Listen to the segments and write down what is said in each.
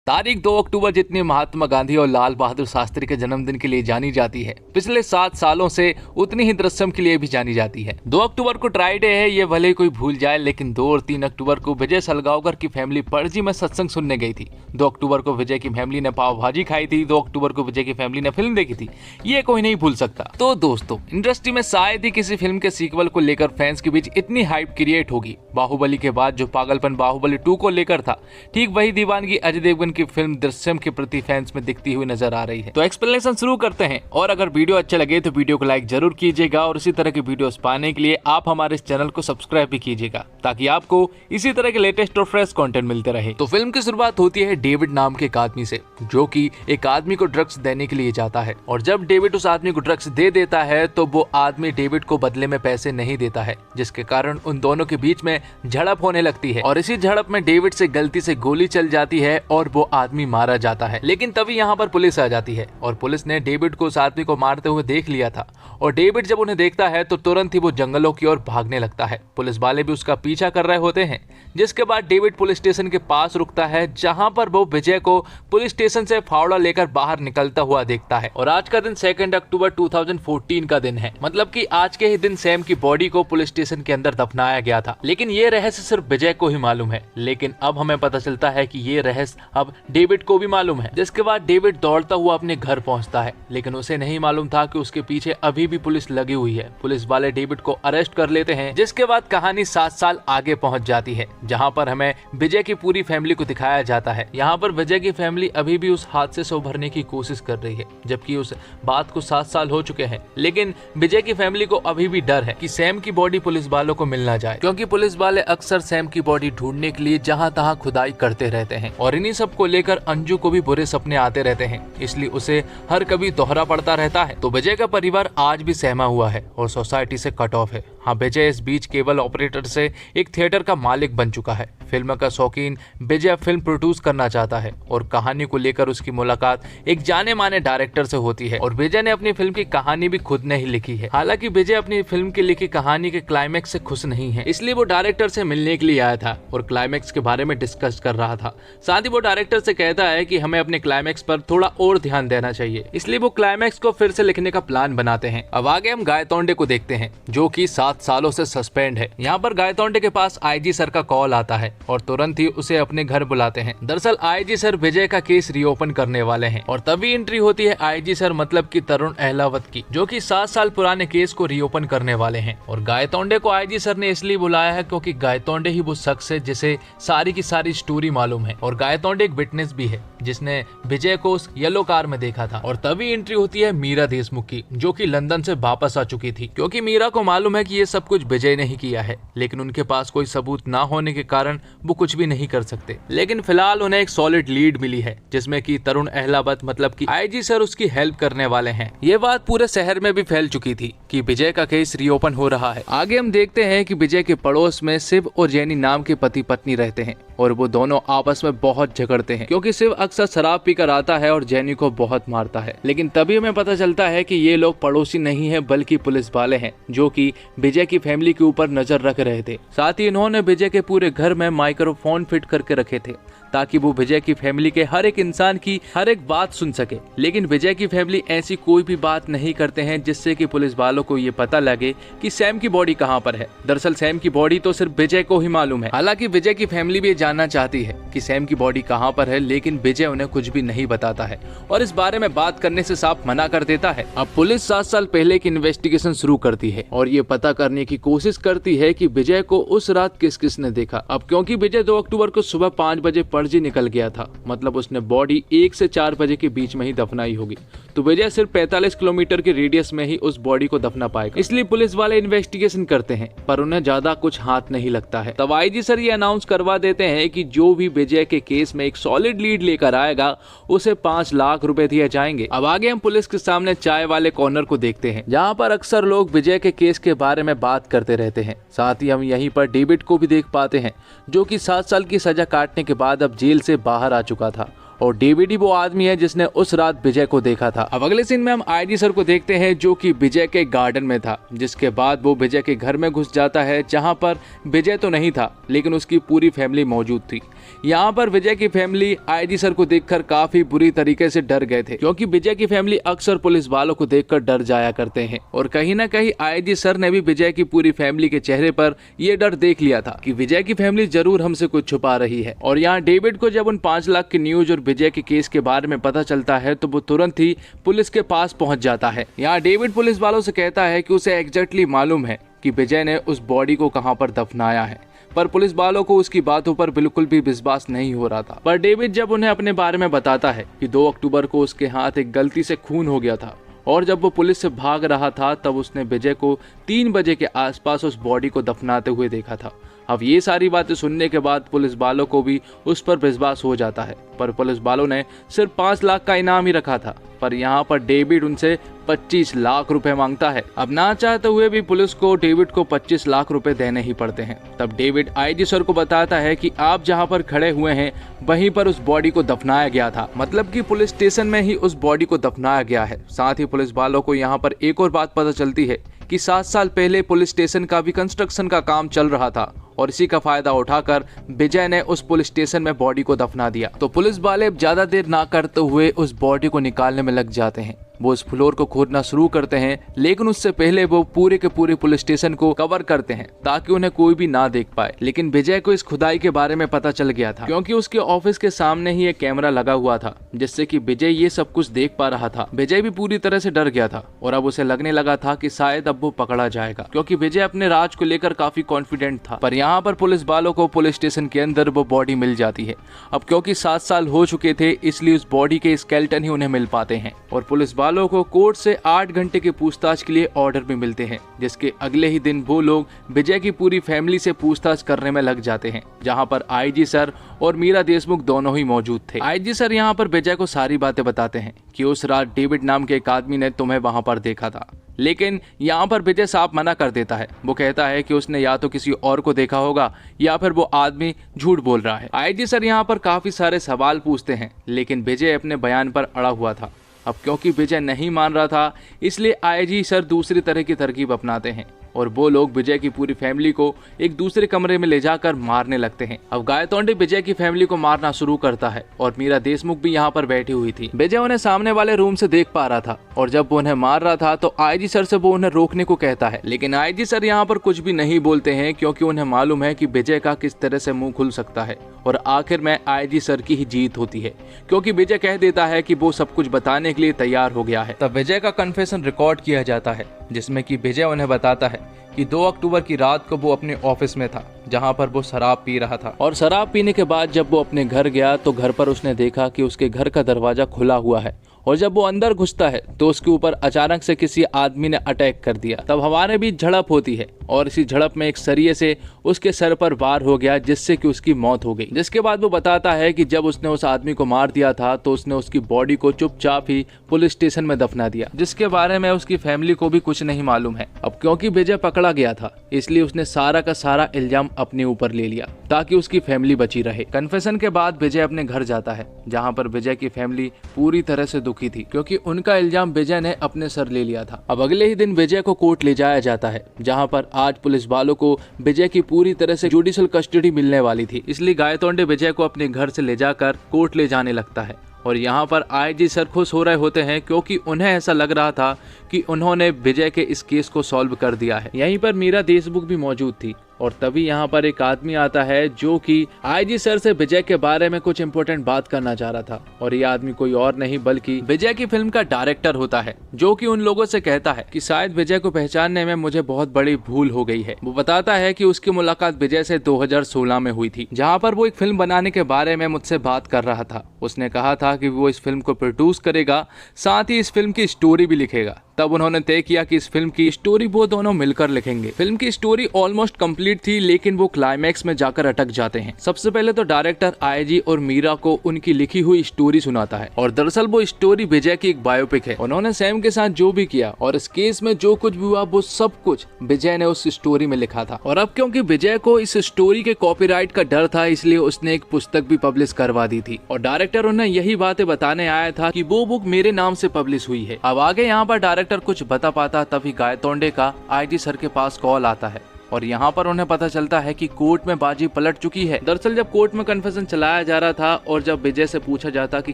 तारीख 2 अक्टूबर जितनी महात्मा गांधी और लाल बहादुर शास्त्री के जन्मदिन के लिए जानी जाती है, पिछले 7 सालों से उतनी ही दृश्यम के लिए भी जानी जाती है। 2 अक्टूबर को ट्राई डे है, ये भले कोई भूल जाए, लेकिन 2 और 3 अक्टूबर को विजय सलगांवकर की फैमिली पणजी में सत्संग सुनने गई थी। 2 अक्टूबर को विजय की फैमिली ने पाव भाजी खाई थी। 2 अक्टूबर को विजय की फैमिली ने फिल्म देखी थी। ये कोई नहीं भूल सकता। तो दोस्तों, इंडस्ट्री में शायद ही किसी फिल्म के सीक्वल को लेकर फैंस के बीच इतनी हाइप क्रिएट होगी। बाहुबली के बाद जो पागलपन बाहुबली 2 को लेकर था, ठीक वही दीवानगी अजय देवगन की फिल्म दृश्यम के प्रति फैंस में दिखती हुई नजर आ रही है। तो एक्सप्लेनेशन शुरू करते हैं, और अगर वीडियो अच्छा लगे तो वीडियो को लाइक जरूर कीजिएगा, और इसी तरह की वीडियोस पाने के लिए आप हमारे इस चैनल को सब्सक्राइब भी कीजिएगा, ताकि आपको इसी तरह के लेटेस्ट और फ्रेश कंटेंट मिलते रहे। तो फिल्म की शुरुआत होती है डेविड नाम के एक आदमी से, जो कि एक आदमी को ड्रग्स देने के लिए जाता है, और जब डेविड उस आदमी को ड्रग्स दे देता है तो वो आदमी डेविड को बदले में पैसे नहीं देता है, जिसके कारण उन दोनों के बीच में झड़प होने लगती है, और इसी झड़प में डेविड से गलती से गोली चल जाती है और वो आदमी मारा जाता है। लेकिन तभी यहाँ पर पुलिस आ जाती है, और पुलिस ने डेविड को उस आदमी को मारते हुए देख लिया था, और डेविड जब उन्हें देखता है तो तुरंत ही वो जंगलों की ओर भागने लगता है। पुलिस वाले भी उसका पीछा कर रहे होते हैं, जिसके बाद डेविड पुलिस स्टेशन के पास रुकता है, जहां पर वो विजय को पुलिस स्टेशन से फावड़ा लेकर बाहर निकलता हुआ देखता है। और आज का दिन 2 अक्टूबर 2014 का दिन है, मतलब कि आज के ही दिन सैम की बॉडी को पुलिस स्टेशन के अंदर दफनाया गया था। लेकिन ये रहस्य सिर्फ विजय को ही मालूम है, लेकिन अब हमें पता चलता है कि ये रहस्य अब डेविड को भी मालूम है। जिसके बाद डेविड दौड़ता हुआ अपने घर पहुंचता है, लेकिन उसे नहीं मालूम था कि उसके पीछे अभी भी पुलिस लगी हुई है। पुलिस वाले डेविड को अरेस्ट कर लेते हैं, जिसके बाद कहानी 7 साल आगे पहुंच जाती है, जहां पर हमें विजय की पूरी फैमिली को दिखाया जाता है। यहाँ पर विजय की फैमिली अभी भी उस हादसे से उभरने की कोशिश कर रही है, जबकि उस बात को 7 साल हो चुके हैं। लेकिन विजय की फैमिली को अभी भी डर है कि सैम की बॉडी पुलिस वालों को मिल ना जाए, क्योंकि पुलिस वाले अक्सर सैम की बॉडी ढूंढने के लिए जहाँ तहाँ खुदाई करते रहते हैं, और इन्हीं सब को लेकर अंजू को भी बुरे सपने आते रहते हैं, इसलिए उसे हर कभी दोहरा पड़ता रहता है। तो विजय का परिवार आज भी सहमा हुआ है और सोसाइटी से कट ऑफ है। हाँ, विजय इस बीच केबल ऑपरेटर से एक थिएटर का मालिक बन चुका है। फिल्म का शौकीन विजय फिल्म प्रोड्यूस करना चाहता है, और कहानी को लेकर उसकी मुलाकात एक जाने माने डायरेक्टर से होती है, और विजय ने अपनी फिल्म की कहानी भी खुद ने ही लिखी है। हालांकि विजय अपनी फिल्म की लिखी कहानी के क्लाइमैक्स से खुश नहीं है, इसलिए वो डायरेक्टर से मिलने के लिए आया था और क्लाइमैक्स के बारे में डिस्कस कर रहा था। साथ ही वो डायरेक्टर से कहता है कि हमें अपने क्लाइमैक्स पर थोड़ा और ध्यान देना चाहिए, इसलिए वो क्लाइमैक्स को फिर से लिखने का प्लान बनाते हैं। अब आगे हम गायतोंडे को देखते हैं, जो कि 7 सालों से सस्पेंड है। यहाँ पर गायतोंडे के पास आईजी सर का कॉल आता है, और तुरंत ही उसे अपने घर बुलाते हैं। दरअसल आईजी सर विजय का केस रीओपन करने वाले हैं, और तभी एंट्री होती है आईजी सर मतलब कि तरुण अहलावत की, जो कि 7 साल पुराने केस को रीओपन करने वाले हैं। और गायतोंडे को आईजी सर ने इसलिए बुलाया है क्योंकि गायतोंडे ही वो शख्स है जिसे सारी की सारी स्टोरी मालूम है, और गायतोंडे एक विटनेस भी है जिसने विजय को उस येलो कार में देखा था। और तभी एंट्री होती है मीरा देशमुख की, जो कि लंदन से वापस आ चुकी थी, क्योंकि मीरा को मालूम है कि ये सब कुछ विजय ने ही किया है, लेकिन उनके पास कोई सबूत ना होने के कारण वो कुछ भी नहीं कर सकते। लेकिन फिलहाल उन्हें एक सॉलिड लीड मिली है, जिसमें कि तरुण अहलावत मतलब कि आईजी सर उसकी हेल्प करने वाले हैं। ये बात पूरे शहर में भी फैल चुकी थी कि विजय का केस रीओपन हो रहा है। आगे हम देखते हैं कि विजय के पड़ोस में शिव और जैनी नाम के पति पत्नी रहते हैं, और वो दोनों आपस में बहुत झगड़ते हैं, क्योंकि शिव अक्सर शराब पीकर आता है और जैनी को बहुत मारता है। लेकिन तभी हमें पता चलता है कि ये लोग पड़ोसी नहीं है, बल्कि पुलिस वाले हैं, जो कि विजय की फैमिली के ऊपर नजर रख रहे थे। साथ ही इन्होंने विजय के पूरे घर में माइक्रोफोन फिट करके रखे थे, ताकि वो विजय की फैमिली के हर एक इंसान की हर एक बात सुन सके। लेकिन विजय की फैमिली ऐसी कोई भी बात नहीं करते हैं जिससे कि पुलिस वालों को ये पता लगे कि सैम की बॉडी कहाँ पर है। दरअसल सैम की बॉडी तो सिर्फ विजय को ही मालूम है। हालांकि विजय की फैमिली भी ये जानना चाहती है कि सैम की बॉडी कहाँ पर है, लेकिन विजय उन्हें कुछ भी नहीं बताता है, और इस बारे में बात करने से साफ मना कर देता है। अब पुलिस 7 साल पहले की इन्वेस्टिगेशन शुरू करती है, और ये पता करने की कोशिश करती है कि विजय को उस रात किस किस ने देखा। अब क्योंकि विजय 2 अक्टूबर को सुबह 5 बजे पणजी निकल गया था, मतलब उसने बॉडी 1 से 4 बजे के बीच में ही दफनाई होगी, तो विजय सिर्फ 45 किलोमीटर के रेडियस में ही उस बॉडी को दफना पाएगा। इसलिए पुलिस वाले इन्वेस्टिगेशन करते हैं, पर उन्हें ज्यादा कुछ हाथ नहीं लगता है। तब आईजी सर ये अनाउंस करवा देते हैं कि जो भी विजय के केस में एक सॉलिड लीड लेकर आएगा, उसे 5 लाख रुपए दिए जाएंगे। अब आगे हम पुलिस के सामने चाय वाले कॉर्नर को देखते हैं, जहाँ पर अक्सर लोग विजय के केस के बारे में बात करते रहते हैं। साथ ही हम यहीं पर डेविड को भी देख पाते हैं, जो कि 7 साल की सजा काटने के बाद अब जेल से बाहर आ चुका था, और डेविड ही वो आदमी है जिसने उस रात विजय को देखा था। अब अगले सीन में हम आईजी सर को देखते हैं जो कि विजय के गार्डन में था, जिसके बाद वो विजय के घर में घुस जाता है जहां पर विजय तो नहीं था लेकिन उसकी पूरी फैमिली मौजूद थी। यहाँ पर विजय की फैमिली आईजी सर को देखकर काफी बुरी तरीके से डर गए थे, क्योंकि विजय की फैमिली अक्सर पुलिस वालों को देखकर डर जाया करते हैं और कहीं ना कहीं आईजी सर ने भी विजय की पूरी फैमिली के चेहरे पर यह डर देख लिया था कि विजय की फैमिली जरूर हमसे कुछ छुपा रही है। और यहाँ डेविड को जब उन 5 लाख की न्यूज और विजय के केस के बारे में पता चलता है तो वो तुरंत ही पुलिस के पास पहुंच जाता है। यहाँ डेविड पुलिस वालों से कहता है कि उसे एग्जैक्टली मालूम है कि विजय ने उस बॉडी को कहां पर दफनाया है, पर पुलिस वालों को उसकी बातों पर बिल्कुल भी विश्वास नहीं हो रहा था। पर डेविड जब उन्हें अपने बारे में बताता है कि 2 अक्टूबर को उसके हाथ एक गलती से खून हो गया था और जब वो पुलिस से भाग रहा था तब उसने विजय को 3 बजे के आसपास उस बॉडी को दफनाते हुए देखा था। अब ये सारी बातें सुनने के बाद पुलिस वालों को भी उस पर विश्वास हो जाता है, पर पुलिस वालों ने सिर्फ 5 लाख का इनाम ही रखा था, पर यहाँ पर डेविड उनसे 25 लाख रुपए मांगता है। अब ना चाहते हुए भी पुलिस को डेविड को 25 लाख रुपए देने ही पड़ते हैं। तब डेविड आईजी सर को बताता है कि आप जहाँ पर खड़े हुए हैं वहीं पर उस बॉडी को दफनाया गया था, मतलब कि पुलिस स्टेशन में ही उस बॉडी को दफनाया गया है। साथ ही पुलिस वालों को यहाँ पर एक और बात पता चलती है कि 7 साल पहले पुलिस स्टेशन का भी कंस्ट्रक्शन का काम चल रहा था और इसी का फायदा उठाकर विजय ने उस पुलिस स्टेशन में बॉडी को दफना दिया। तो पुलिस वाले ज्यादा देर ना करते हुए उस बॉडी को निकालने में लग जाते हैं। वो उस फ्लोर को खोदना शुरू करते हैं, लेकिन उससे पहले वो पूरे के पूरे पुलिस स्टेशन को कवर करते हैं ताकि उन्हें कोई भी ना देख पाए। लेकिन विजय को इस खुदाई के बारे में पता चल गया था, क्योंकि उसके ऑफिस के सामने ही एक कैमरा लगा हुआ था जिससे कि विजय ये सब कुछ देख पा रहा था। विजय भी पूरी तरह से डर गया था और अब उसे लगने लगा था कि शायद अब वो पकड़ा जाएगा, क्योंकि विजय अपने राज को लेकर काफी कॉन्फिडेंट था। पर यहाँ पर पुलिस वालों को पुलिस स्टेशन के अंदर वो बॉडी मिल जाती है। अब क्योंकि 7 साल हो चुके थे इसलिए उस बॉडी के स्केलेटन ही उन्हें मिल पाते हैं और पुलिस वालों को कोर्ट से 8 घंटे की पूछताछ के लिए ऑर्डर भी मिलते हैं, जिसके अगले ही दिन वो लोग विजय की पूरी फैमिली से पूछताछ करने में लग जाते हैं, जहां पर आईजी सर और मीरा देशमुख दोनों ही मौजूद थे। आईजी सर यहां पर विजय को सारी बातें बताते हैं कि उस रात डेविड नाम के एक आदमी ने तुम्हें वहां पर देखा था, लेकिन यहाँ पर विजय साफ मना कर देता है। वो कहता है कि उसने या तो किसी और को देखा होगा या फिर वो आदमी झूठ बोल रहा है। आईजी सर यहाँ पर काफी सारे सवाल पूछते हैं, लेकिन विजय अपने बयान पर अड़ा हुआ था। अब क्योंकि विजय नहीं मान रहा था इसलिए आईजी सर दूसरी तरह की तरकीब अपनाते हैं और वो लोग विजय की पूरी फैमिली को एक दूसरे कमरे में ले जाकर मारने लगते हैं। अब गायतोंडे विजय की फैमिली को मारना शुरू करता है और मीरा देशमुख भी यहाँ पर बैठी हुई थी। विजय उन्हें सामने वाले रूम से देख पा रहा था और जब वो उन्हें मार रहा था तो आईजी सर से वो उन्हें रोकने को कहता है, लेकिन आईजी सर यहाँ पर कुछ भी नहीं बोलते हैं, क्योंकि उन्हें मालूम है कि विजय का किस तरह से मुंह खुल सकता है और आखिर में आईजी सर की ही जीत होती है, क्योंकि विजय कह देता है कि वो सब कुछ बताने के लिए तैयार हो गया है। तब विजय का कन्फेशन रिकॉर्ड किया जाता है, जिसमें कि विजय उन्हें बताता है कि 2 अक्टूबर की रात को वो अपने ऑफिस में था जहां पर वो शराब पी रहा था और शराब पीने के बाद जब वो अपने घर गया तो घर पर उसने देखा कि उसके घर का दरवाजा खुला हुआ है और जब वो अंदर घुसता है तो उसके ऊपर अचानक से किसी आदमी ने अटैक कर दिया। तब हमारे बीच झड़प होती है और इसी झड़प में एक सरिये से उसके सर पर वार हो गया, जिससे कि उसकी मौत हो गई। जिसके बाद वो बताता है कि जब उसने उस आदमी को मार दिया था तो उसने उसकी बॉडी को चुपचाप ही पुलिस स्टेशन में दफना दिया, जिसके बारे में उसकी फैमिली को भी कुछ नहीं मालूम है। अब क्योंकि विजय पकड़ा गया था इसलिए उसने सारा का सारा इल्जाम अपने ऊपर ले लिया ताकि उसकी फैमिली बची रहे। कन्फेशन के बाद विजय अपने घर जाता है, जहाँ पर विजय की फैमिली पूरी तरह से दुखी थी, क्योंकि उनका इल्जाम विजय ने अपने सर ले लिया था। अब अगले ही दिन विजय को कोर्ट ले जाया जाता है, जहां पर आज पुलिस वालों को विजय की पूरी तरह से जुडिशियल कस्टडी मिलने वाली थी, इसलिए गायतोंडे विजय को अपने घर से ले जाकर कोर्ट ले जाने लगता है। और यहाँ पर आईजी सर खुश हो रहे होते हैं, क्योंकि उन्हें ऐसा लग रहा था कि उन्होंने विजय के इस केस को सॉल्व कर दिया है। यहीं पर मीरा देशमुख भी मौजूद थी और तभी यहाँ पर एक आदमी आता है जो कि आईजी सर से विजय के बारे में कुछ इंपॉर्टेंट बात करना चाह रहा था, और ये आदमी कोई और नहीं बल्कि विजय की फिल्म का डायरेक्टर होता है, जो कि उन लोगों से कहता है कि शायद विजय को पहचानने में मुझे बहुत बड़ी भूल हो गई है। वो बताता है कि उसकी मुलाकात विजय से 2016 में हुई थी, जहाँ पर वो एक फिल्म बनाने के बारे में मुझसे बात कर रहा था। उसने कहा था कि वो इस फिल्म को प्रोड्यूस करेगा, साथ ही इस फिल्म की स्टोरी भी लिखेगा, तब उन्होंने तय किया कि इस फिल्म की स्टोरी वो दोनों मिलकर लिखेंगे। फिल्म की स्टोरी ऑलमोस्ट कंप्लीट थी, लेकिन वो क्लाइमैक्स में जाकर अटक जाते हैं। सबसे पहले तो डायरेक्टर आईजी और मीरा को उनकी लिखी हुई स्टोरी सुनाता है, और दरअसल वो स्टोरी विजय की एक बायोपिक है। उन्होंने सैम के साथ जो भी किया और इस केस में जो कुछ भी हुआ वो सब कुछ विजय ने उस स्टोरी में लिखा था। और अब क्योंकि विजय को इस स्टोरी के कॉपीराइट का डर था, इसलिए उसने एक पुस्तक भी पब्लिश करवा दी थी, और डायरेक्टर उन्हें यही बातें बताने आया था कि वो बुक मेरे नाम से पब्लिश हुई है। अब आगे यहाँ पर डायरेक्टर कुछ बता पाता तभी गायतोंडे का आईजी सर के पास कॉल आता है, और यहाँ पर उन्हें पता चलता है कि कोर्ट में बाजी पलट चुकी है। दरअसल जब कोर्ट में कन्फेशन चलाया जा रहा था और जब विजय से पूछा जाता कि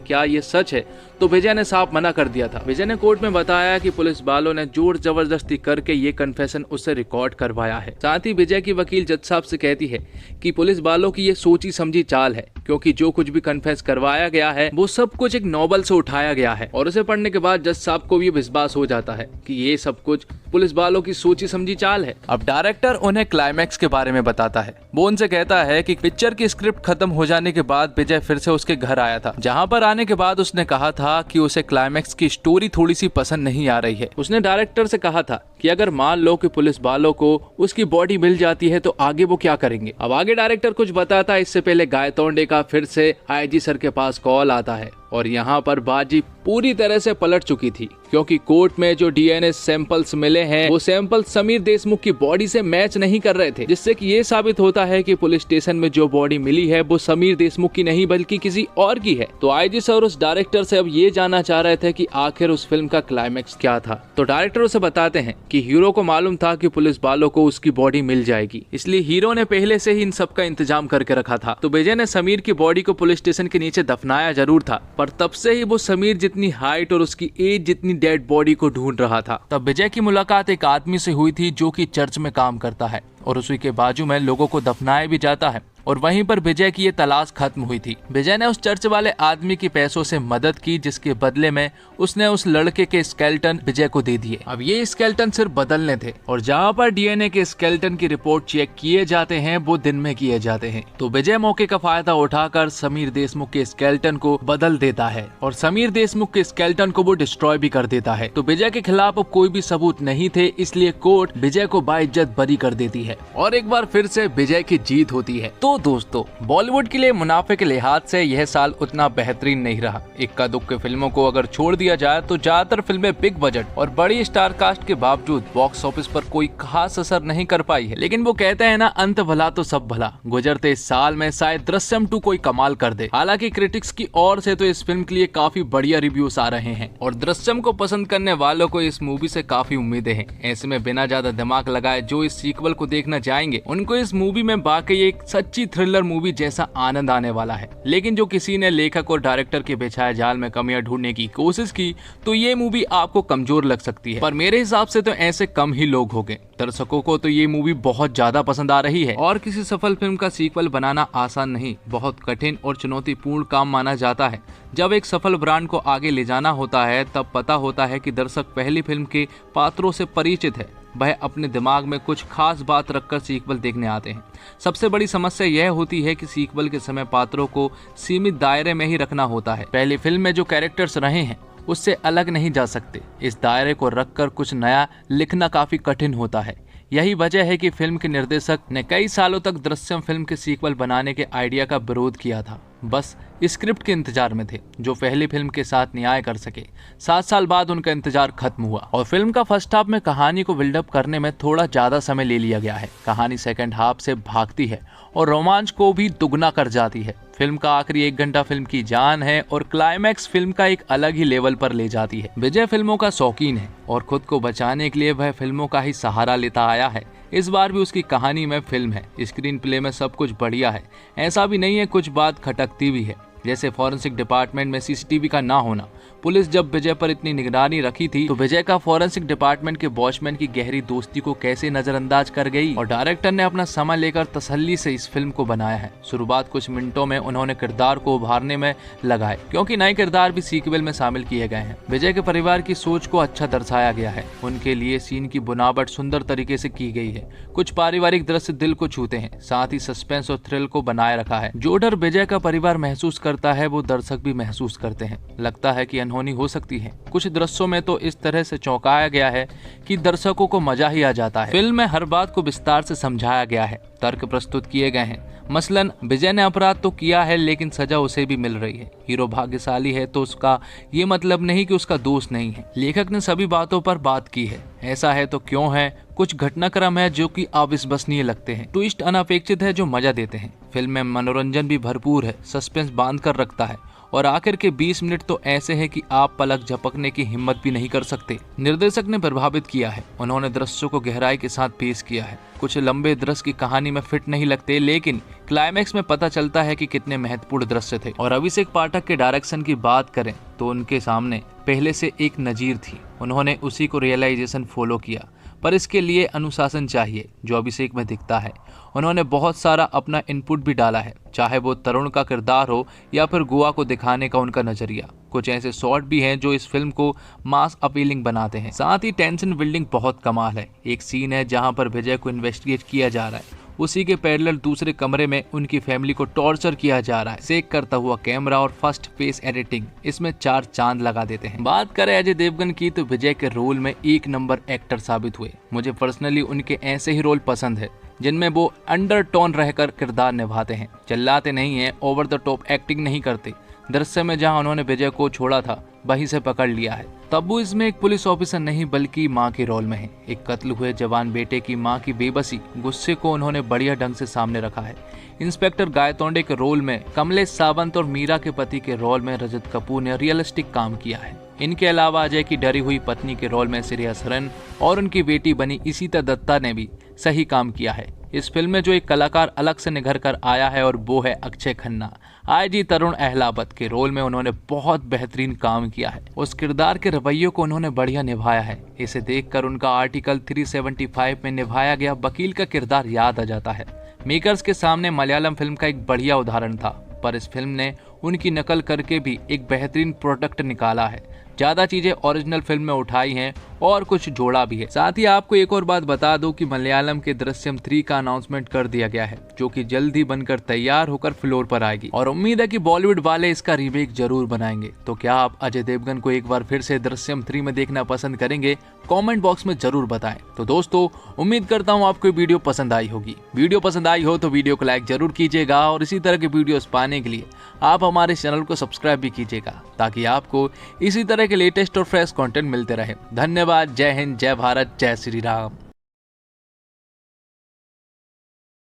क्या ये सच है, तो विजय ने साफ मना कर दिया था। विजय ने कोर्ट में बताया कि पुलिस वालों ने जोर जबरदस्ती करके ये कन्फेशन उससे रिकॉर्ड करवाया है। साथ ही विजय की वकील जज साहब से कहती है कि पुलिस वालों की ये सोची समझी चाल है, क्योंकि जो कुछ भी कन्फेस करवाया गया है वो सब कुछ एक नॉवल से उठाया गया है। और उसे पढ़ने के बाद जज साहब को भी विश्वास हो जाता है कि ये सब कुछ पुलिस वालों की सोची समझी चाल है। अब डायरेक्टर उन्हें क्लाइमैक्स के बारे में बताता है। वो उनसे कहता है कि पिक्चर की स्क्रिप्ट खत्म हो जाने के बाद विजय फिर से उसके घर आया था, जहां पर आने के बाद उसने कहा था कि उसे क्लाइमैक्स की स्टोरी थोड़ी सी पसंद नहीं आ रही है। उसने डायरेक्टर से कहा था कि अगर मान लो कि पुलिस वालों को उसकी बॉडी मिल जाती है तो आगे वो क्या करेंगे। अब आगे डायरेक्टर कुछ बताता, इससे पहले गायतोंडे का फिर से आईजी सर के पास कॉल आता है, और यहाँ पर बाजी पूरी तरह से पलट चुकी थी, क्योंकि कोर्ट में जो डीएनए सैंपल्स मिले हैं वो सैंपल समीर देशमुख की बॉडी से मैच नहीं कर रहे थे, जिससे कि ये साबित होता है कि पुलिस स्टेशन में जो बॉडी मिली है वो समीर देशमुख की नहीं बल्कि किसी और की है। तो आईजी सर उस डायरेक्टर से अब ये जानना चाह रहे थे कि आखिर उस फिल्म का क्लाइमैक्स क्या था। तो डायरेक्टर उसे बताते हैं कि हीरो को मालूम था कि पुलिस वालों को उसकी बॉडी मिल जाएगी, इसलिए हीरो ने पहले से ही इन सब का इंतजाम करके रखा था। तो विजय ने समीर की बॉडी को पुलिस स्टेशन के नीचे दफनाया जरूर था, पर तब से ही वो समीर जितनी हाइट और उसकी एज जितनी डेड बॉडी को ढूंढ रहा था। तब विजय की मुलाकात एक आदमी से हुई थी जो कि चर्च में काम करता है, और उसी के बाजू में लोगों को दफनाया भी जाता है, और वहीं पर विजय की ये तलाश खत्म हुई थी। विजय ने उस चर्च वाले आदमी की पैसों से मदद की, जिसके बदले में उसने उस लड़के के स्केलेटन विजय को दे दिए। अब ये स्केलेटन सिर्फ बदलने थे, और जहाँ पर डीएनए के स्केलेटन की रिपोर्ट चेक किए जाते हैं वो दिन में किए जाते हैं। तो विजय मौके का फायदा उठाकर समीर देशमुख के स्केलेटन को बदल देता है, और समीर देशमुख के स्केलेटन को वो डिस्ट्रॉय भी कर देता है। तो विजय के खिलाफ अब कोई भी सबूत नहीं थे, इसलिए कोर्ट विजय को बाइज्जत बरी कर देती है, और एक बार फिर से विजय की जीत होती है। तो दोस्तों, बॉलीवुड के लिए मुनाफे के लिहाज से यह साल उतना बेहतरीन नहीं रहा। इक्का दुक्के फिल्मों को अगर छोड़ दिया जाए तो ज्यादातर फिल्में बिग बजट और बड़ी स्टार कास्ट के बावजूद बॉक्स ऑफिस पर कोई खास असर नहीं कर पाई है। लेकिन वो कहते हैं ना, अंत भला तो सब भला। गुजरते इस साल में शायद दृश्यम 2 कोई कमाल कर दे। हालांकि क्रिटिक्स की ओर से तो इस फिल्म के लिए काफी बढ़िया रिव्यूज आ रहे हैं, और दृश्यम को पसंद करने वालों को इस मूवी से काफी उम्मीदें हैं। ऐसे में बिना ज्यादा दिमाग लगाए जो इस सीक्वल को देखना चाहेंगे उनको इस मूवी में वाकई एक सच्ची थ्रिलर मूवी जैसा आनंद आने वाला है। लेकिन जो किसी ने लेखक और डायरेक्टर के बिछाए जाल में कमियां ढूंढने की कोशिश की तो ये मूवी आपको कमजोर लग सकती है, पर मेरे हिसाब से तो ऐसे कम ही लोग होंगे। दर्शकों को तो ये मूवी बहुत ज्यादा पसंद आ रही है, और किसी सफल फिल्म का सीक्वल बनाना आसान नहीं, बहुत कठिन और चुनौतीपूर्ण काम माना जाता है। जब एक सफल ब्रांड को आगे ले जाना होता है तब पता होता है कि दर्शक पहली फिल्म के पात्रों से परिचित है, वह अपने दिमाग में कुछ खास बात रखकर सीक्वल देखने आते हैं। सबसे बड़ी समस्या यह होती है कि सीक्वल के समय पात्रों को सीमित दायरे में ही रखना होता है। पहली फिल्म में जो कैरेक्टर्स रहे हैं उससे अलग नहीं जा सकते। इस दायरे को रखकर कुछ नया लिखना काफी कठिन होता है। यही वजह है कि फिल्म के निर्देशक ने कई सालों तक दृश्यम फिल्म के सीक्वल बनाने के आइडिया का विरोध किया था। बस स्क्रिप्ट के इंतजार में थे जो पहली फिल्म के साथ न्याय कर सके। 7 साल बाद उनका इंतजार खत्म हुआ और फिल्म का फर्स्ट हाफ में कहानी को बिल्डअप करने में थोड़ा ज्यादा समय ले लिया गया है। कहानी सेकंड हाफ से भागती है और रोमांच को भी दुगना कर जाती है। फिल्म का आखिरी 1 घंटा फिल्म की जान है और क्लाइमैक्स फिल्म का एक अलग ही लेवल पर ले जाती है। विजय फिल्मों का शौकीन है और खुद को बचाने के लिए वह फिल्मों का ही सहारा लेता आया है। इस बार भी उसकी कहानी में फिल्म है, स्क्रीन प्ले में सब कुछ बढ़िया है। ऐसा भी नहीं है कुछ बात खटकती भी है, जैसे फॉरेंसिक डिपार्टमेंट में सीसीटीवी का ना होना। पुलिस जब विजय पर इतनी निगरानी रखी थी तो विजय का फॉरेंसिक डिपार्टमेंट के वॉचमैन की गहरी दोस्ती को कैसे नजरअंदाज कर गई। और डायरेक्टर ने अपना समय लेकर तसल्ली से इस फिल्म को बनाया है। शुरुआत कुछ मिनटों में उन्होंने किरदार को उभारने में लगाए, क्योंकि नए किरदार भी सीक्वल में शामिल किए गए हैं। विजय के परिवार की सोच को अच्छा दर्शाया गया है। उनके लिए सीन की बुनावट सुंदर तरीके से की गई है। कुछ पारिवारिक दृश्य दिल को छूते हैं, साथ ही सस्पेंस और थ्रिल को बनाए रखा है। जो डर विजय का परिवार महसूस कर करता है वो दर्शक भी महसूस करते हैं। लगता है कि अनहोनी हो सकती है। कुछ दृश्यों में तो इस तरह से चौंकाया गया है कि दर्शकों को मजा ही आ जाता है। फिल्म में हर बात को विस्तार से समझाया गया है, तर्क प्रस्तुत किए गए हैं। मसलन विजय ने अपराध तो किया है लेकिन सजा उसे भी मिल रही है। हीरो भाग्यशाली है तो उसका ये मतलब नहीं कि उसका दोष नहीं है। लेखक ने सभी बातों पर बात की है। ऐसा है तो क्यों है। कुछ घटनाक्रम है जो कि अविश्वसनीय लगते हैं। ट्विस्ट अनपेक्षित है जो मजा देते हैं। फिल्म में मनोरंजन भी भरपूर है, सस्पेंस बांध कर रखता है और आखिर के 20 मिनट तो ऐसे हैं कि आप पलक झपकने की हिम्मत भी नहीं कर सकते। निर्देशक ने प्रभावित किया है। उन्होंने दृश्यों को गहराई के साथ पेश किया है। कुछ लंबे दृश्य की कहानी में फिट नहीं लगते लेकिन क्लाइमैक्स में पता चलता है कि कितने महत्वपूर्ण दृश्य थे। और अभिषेक पाठक के डायरेक्शन की बात करें तो उनके सामने पहले से एक नजीर थी। उन्होंने उसी को रियलाइजेशन फॉलो किया, पर इसके लिए अनुशासन चाहिए जो अभिषेक में दिखता है। उन्होंने बहुत सारा अपना इनपुट भी डाला है, चाहे वो तरुण का किरदार हो या फिर गोवा को दिखाने का उनका नजरिया। कुछ ऐसे शॉट भी हैं जो इस फिल्म को मास अपीलिंग बनाते हैं। साथ ही टेंशन बिल्डिंग बहुत कमाल है। एक सीन है जहां पर विजय को इन्वेस्टिगेट किया जा रहा है, उसी के पैरेलल दूसरे कमरे में उनकी फैमिली को टॉर्चर किया जा रहा है। सेक करता हुआ कैमरा और फर्स्ट फेस एडिटिंग इसमें 4 चांद लगा देते हैं। बात करें अजय देवगन की तो विजय के रोल में 1 नंबर एक्टर साबित हुए। मुझे पर्सनली उनके ऐसे ही रोल पसंद है जिनमें वो अंडरटोन रहकर किरदार निभाते हैं, चिल्लाते नहीं हैं, ओवर द टॉप एक्टिंग नहीं करते। दृश्य में जहां उन्होंने विजय को छोड़ा था वहीं से पकड़ लिया है। तब्बू इसमें एक पुलिस ऑफिसर नहीं बल्कि मां के रोल में है। एक कत्ल हुए जवान बेटे की मां की बेबसी, गुस्से को उन्होंने बढ़िया ढंग से सामने रखा है। इंस्पेक्टर गायतोंडे के रोल में कमलेश सावंत और मीरा के पति के रोल में रजत कपूर ने रियलिस्टिक काम किया है। इनके अलावा अजय की डरी हुई पत्नी के रोल में श्रेया सरन और उनकी बेटी बनी इशिता दत्ता ने भी सही काम किया है। इस फिल्म में जो एक कलाकार अलग से निखर कर आया है और वो है अक्षय खन्ना। आईजी तरुण अहलावत के रोल में उन्होंने बहुत बेहतरीन काम किया है। उस किरदार के रवैये को उन्होंने बढ़िया निभाया है। इसे देखकर उनका आर्टिकल 375 में निभाया गया वकील का किरदार याद आ जाता है। मेकर्स के सामने मलयालम फिल्म का एक बढ़िया उदाहरण था, पर इस फिल्म ने उनकी नकल करके भी एक बेहतरीन प्रोडक्ट निकाला है। ज्यादा चीजें ओरिजिनल फिल्म में उठाई हैं और कुछ जोड़ा भी है। साथ ही आपको एक और बात बता दूं कि मलयालम के दृश्यम 3 का अनाउंसमेंट कर दिया गया है, जो कि जल्द ही बनकर तैयार होकर फ्लोर पर आएगी और उम्मीद है कि बॉलीवुड वाले इसका रीमेक जरूर बनाएंगे। तो क्या आप अजय देवगन को एक बार फिर से दृश्यम 3 में देखना पसंद करेंगे? कमेंट बॉक्स में जरूर बताएं। तो दोस्तों, उम्मीद करता हूँ आपको वीडियो पसंद आई होगी। वीडियो पसंद आई हो तो वीडियो को लाइक जरूर कीजिएगा और इसी तरह के वीडियोस पाने के लिए आप हमारे चैनल को सब्सक्राइब भी कीजिएगा, ताकि आपको इसी तरह के लेटेस्ट और फ्रेश कंटेंट मिलते रहे। धन्यवाद। जय हिंद, जय भारत, जय श्री राम।